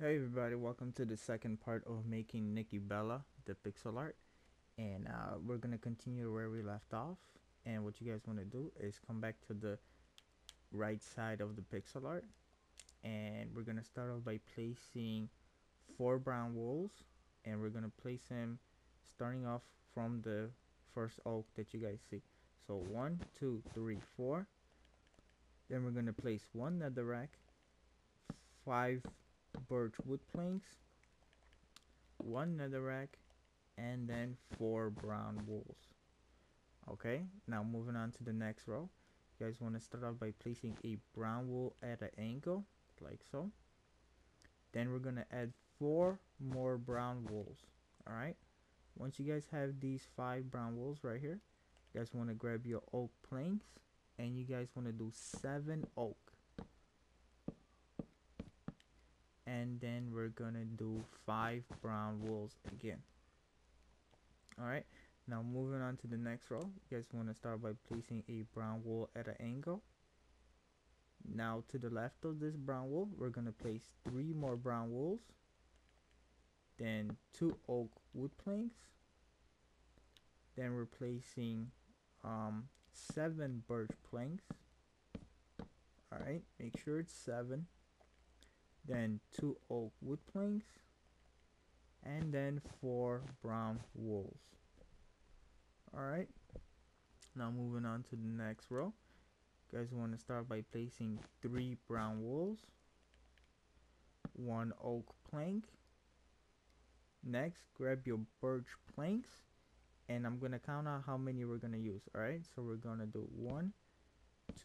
Hey everybody, welcome to the second part of making Nikki Bella, the pixel art. And we're going to continue where we left off. And what you guys want to do is come back to the right side of the pixel art. And we're going to start off by placing 4 brown wools. And we're going to place them starting off from the first oak that you guys see. So 1, 2, 3, 4. Then we're going to place 1 netherrack, 5 birch wood planks, 1 netherrack, and then 4 brown wools. Okay, now moving on to the next row. You guys want to start off by placing a brown wool at an angle, like so. Then we're going to add 4 more brown wools. Alright, once you guys have these 5 brown wools right here, you guys want to grab your oak planks, and you guys want to do 7 oak. And then we're going to do 5 brown wools again. Alright, now moving on to the next row, you guys want to start by placing a brown wool at an angle. Now to the left of this brown wool, we're going to place 3 more brown wools, then 2 oak wood planks, then we're placing 7 birch planks. Alright, make sure it's 7, then 2 oak wood planks, and then 4 brown wools. Alright, now moving on to the next row, you guys want to start by placing 3 brown wools, 1 oak plank. Next, grab your birch planks, and I'm going to count out how many we're going to use. Alright, so we're going to do 1,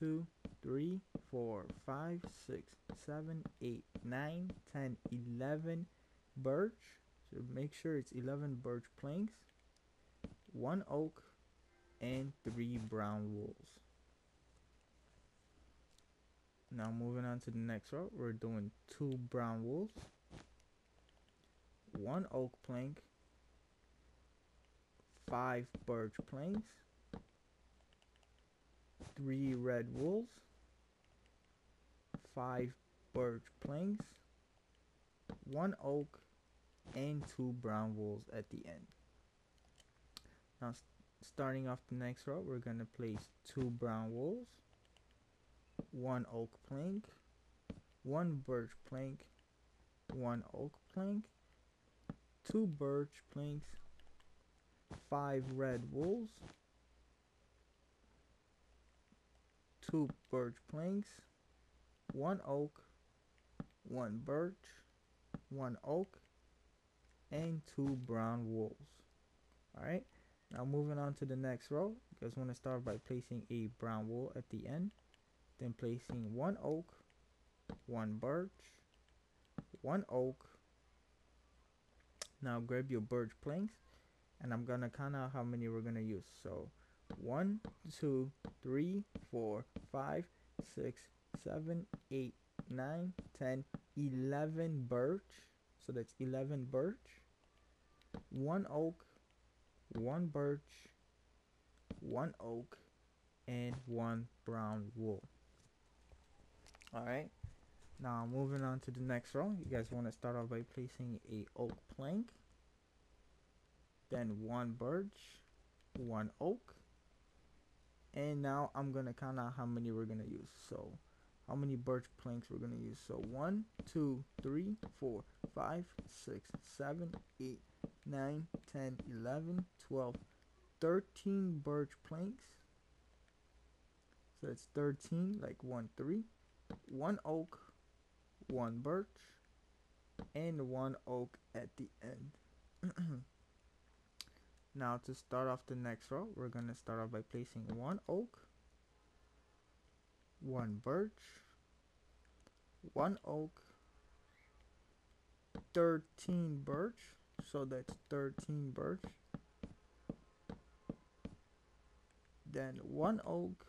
2, 3, 4, 5, 6, 7, 8, 9, 10, 11 birch. So make sure it's 11 birch planks, 1 oak, and 3 brown wools. Now moving on to the next row, we're doing 2 brown wools, 1 oak plank, 5 birch planks, 3 red wools, 5 birch planks, 1 oak, and 2 brown wools at the end. Now starting off the next row, we're going to place 2 brown wools, 1 oak plank, 1 birch plank, 1 oak plank, 2 birch planks, 5 red wools, 2 birch planks, 1 oak, 1 birch, 1 oak, and 2 brown wools. Alright, now moving on to the next row, you guys want to start by placing a brown wool at the end, then placing 1 oak, 1 birch, 1 oak. Now grab your birch planks, and I'm gonna count out how many we're gonna use. So 1, 2, 3, 4, 5, 6, 7, 8, 9, 10, 11 birch. So that's 11 birch, 1 oak, 1 birch, 1 oak, and 1 brown wool. Alright, now moving on to the next row, you guys want to start off by placing a oak plank, then 1 birch, 1 oak, and now I'm gonna count out how many we're gonna use. So how many birch planks we're gonna use. So 1, 2, 3, 4, 5, 6, 7, 8, 9, 10, 11, 12, 13 birch planks. So it's 13, like 1, 3, 1 oak, 1 birch, and 1 oak at the end. Now to start off the next row, we're going to start off by placing 1 oak, 1 birch, 1 oak, 13 birch, so that's 13 birch, then 1 oak,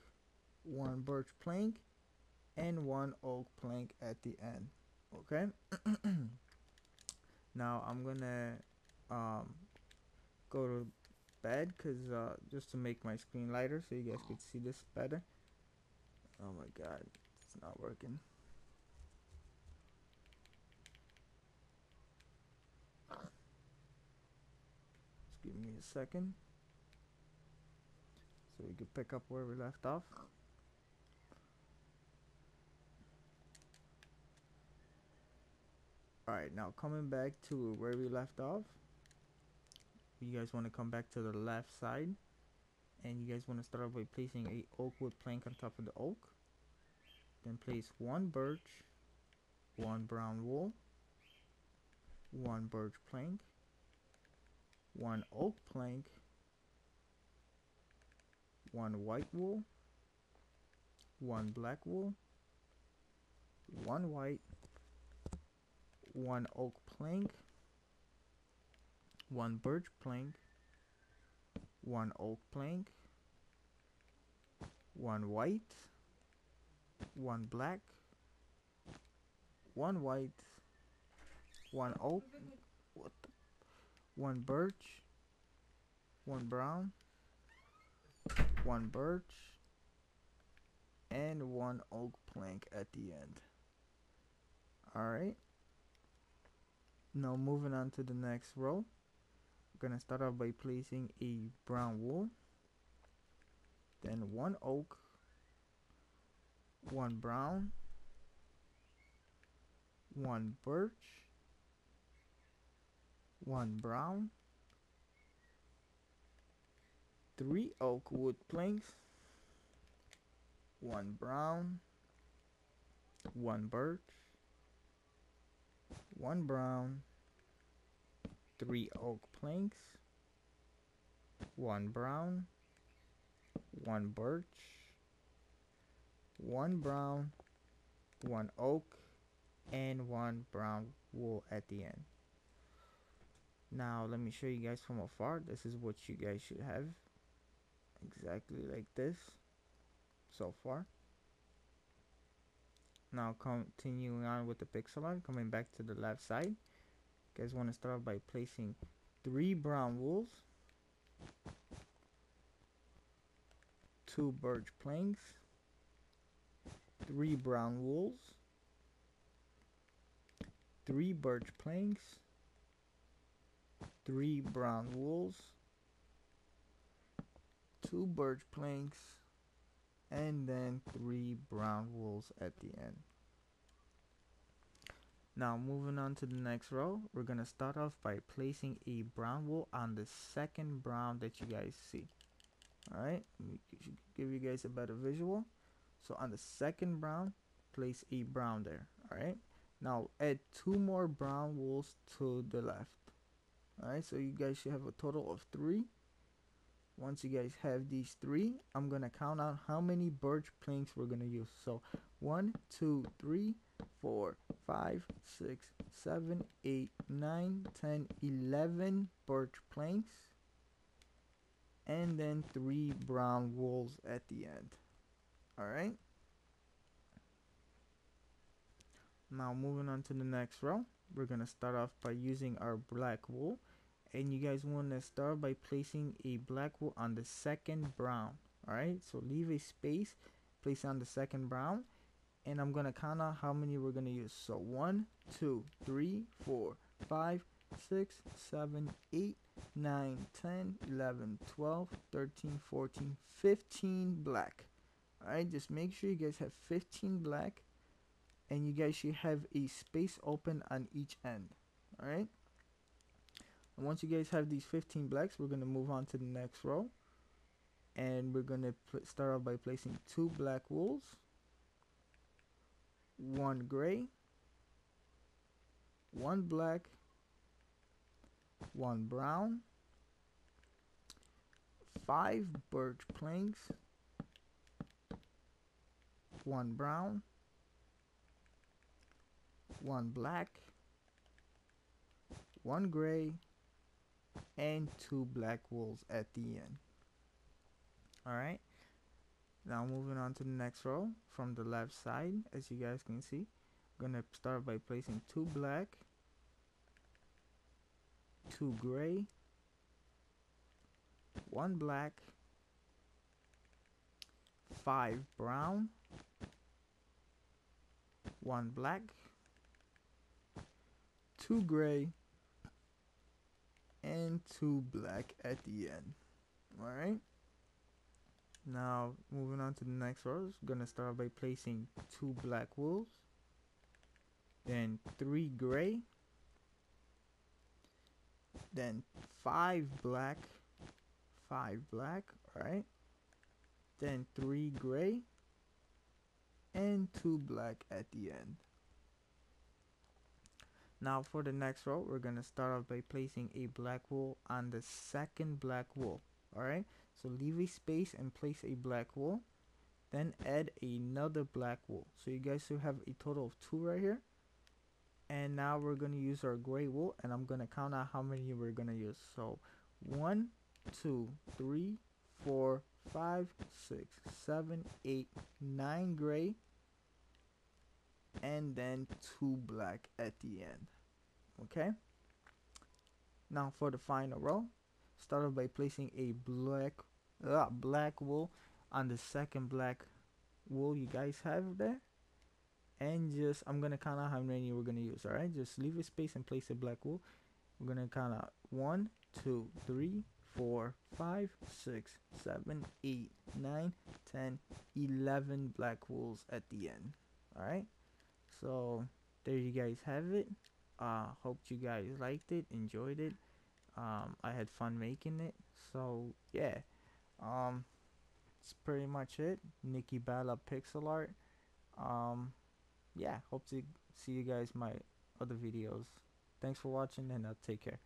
1 birch plank, and 1 oak plank at the end. Okay. Now I'm gonna go to bed because just to make my screen lighter so you guys could see this better. Oh my god, it's not working. a second so we can pick up where we left off. Alright, now coming back to where we left off, you guys want to come back to the left side, and you guys want to start off by placing a oak wood plank on top of the oak. Then place one birch, one brown wool, one birch plank, one oak plank, one white wool, one black wool, one white, one oak plank, one birch plank, one oak plank, one white, one black, one white, one oak, one birch, one brown, one birch, and one oak plank at the end. Alright, now moving on to the next row, we're gonna start off by placing a brown wool, then one oak, one brown, one birch, one brown, 3 oak wood planks, one brown, one birch, one brown, 3 oak planks, one brown, one birch, one brown, one oak, and one brown wool at the end. Now let me show you guys from afar. This is what you guys should have, exactly like this so far. Now continuing on with the pixel art, coming back to the left side, you guys want to start by placing 3 brown wools, 2 birch planks, 3 brown wools, 3 birch planks, 3 brown wools, 2 birch planks, and then 3 brown wools at the end. Now moving on to the next row, we're gonna start off by placing a brown wool on the second brown that you guys see. Alright, give you guys a better visual. So on the second brown, place a brown there. Alright, now add 2 more brown wools to the left. Alright, so you guys should have a total of 3. Once you guys have these 3, I'm gonna count out how many birch planks we're gonna use. So 1, 2, 3, 4, 5, 6, 7, 8, 9, 10, 11 birch planks, and then 3 brown wools at the end. Alright, now moving on to the next row, we're gonna start off by using our black wool, and you guys want to start by placing a black wool on the second brown. Alright, so leave a space, place on the second brown, and I'm gonna count out how many we're gonna use. So 1, 2, 3, 4, 5, 6, 7, 8, 9, 10, 11, 12, 13, 14, 15 black. Alright, just make sure you guys have 15 black, and you guys should have a space open on each end. Alright, and once you guys have these 15 blacks, we're going to move on to the next row, and we're going to start off by placing 2 black wools, 1 gray, 1 black, 1 brown, 5 birch planks, 1 brown, 1 black, 1 gray, and 2 black wools at the end. Alright, now moving on to the next row from the left side. As you guys can see, I'm gonna start by placing 2 black, 2 gray, 1 black, 5 brown, 1 black, 2 gray, and 2 black at the end. Alright, now moving on to the next row, gonna start by placing 2 black wools, then 3 gray, then 5 black, 5 black, alright, then 3 gray, and 2 black at the end. Now for the next row, we're gonna start off by placing a black wool on the second black wool. Alright, so leave a space and place a black wool, then add another black wool. So you guys should have a total of 2 right here. And now we're gonna use our gray wool, and I'm gonna count out how many we're gonna use. So 1, 2, 3, 4, 5, 6, 7, 8, 9 gray, and then 2 black at the end. Okay, now for the final row, start off by placing a black wool on the second black wool you guys have there, and just I'm gonna count out how many we're gonna use. All right, just leave a space and place a black wool. We're gonna count out 1, 2, 3, 4, 5, 6, 7, 8, 9, 10, 11 black wools at the end. All right, so there you guys have it. Hope you guys liked it, enjoyed it. I had fun making it. So yeah, it's pretty much it. Nikki Bella pixel art. Yeah, hope to see you guys my other videos. Thanks for watching, and take care.